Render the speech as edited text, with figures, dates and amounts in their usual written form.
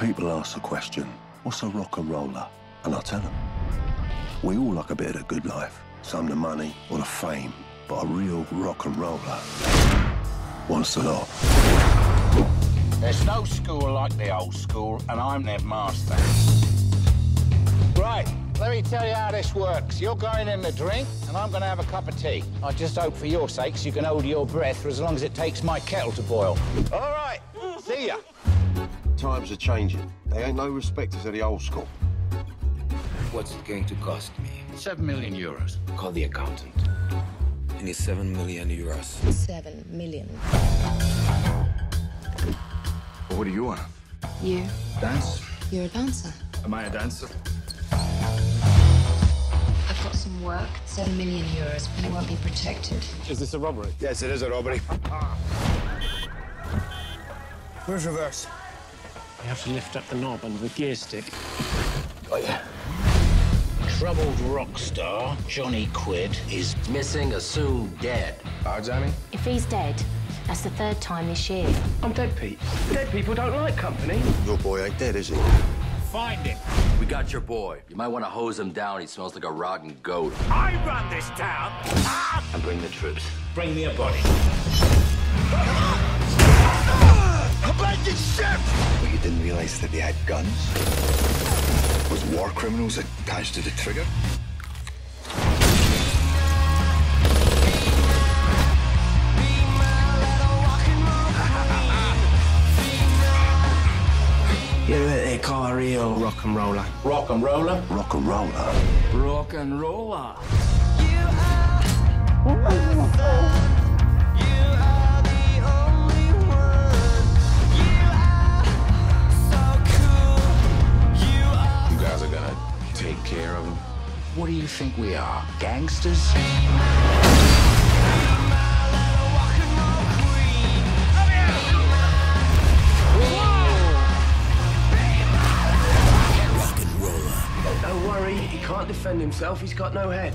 People ask the question, what's a rock and roller? And I tell them, we all like a bit of the good life. Some the money or the fame, but a real rock and roller wants the lot. There's no school like the old school, and I'm their master. Right, let me tell you how this works. You're going in to drink, and I'm going to have a cup of tea. I just hope for your sakes you can hold your breath for as long as it takes my kettle to boil. All right, see ya. Times are changing. They ain't no respecters of the old school. What's it going to cost me? 7 million euros. Call the accountant. I need 7 million euros. 7 million. Well, what do you want? You. Dance? You're a dancer. Am I a dancer? I've got some work. 7 million euros, but it won't be protected. Is this a robbery? Yes, it is a robbery. Where's reverse? You have to lift up the knob under the gear stick. Got ya. Troubled rock star Johnny Quid is Missing, assumed dead. Johnny? If he's dead, that's the 3rd time this year. I'm dead, Pete. Dead people don't like company. Your boy ain't dead, is he? Find him. We got your boy. You might want to hose him down. He smells like a rotten goat. I run this town. And bring the troops. Bring me a body. Abandoned ship! But you didn't realize that they had guns? Was war criminals attached to the trigger? You're what they call a real rock and roller. Rock and roller. Rock and roller. Rock and roller. You guys are gonna take care of him? What do you think we are? Gangsters? Don't worry, he can't defend himself. He's got no head.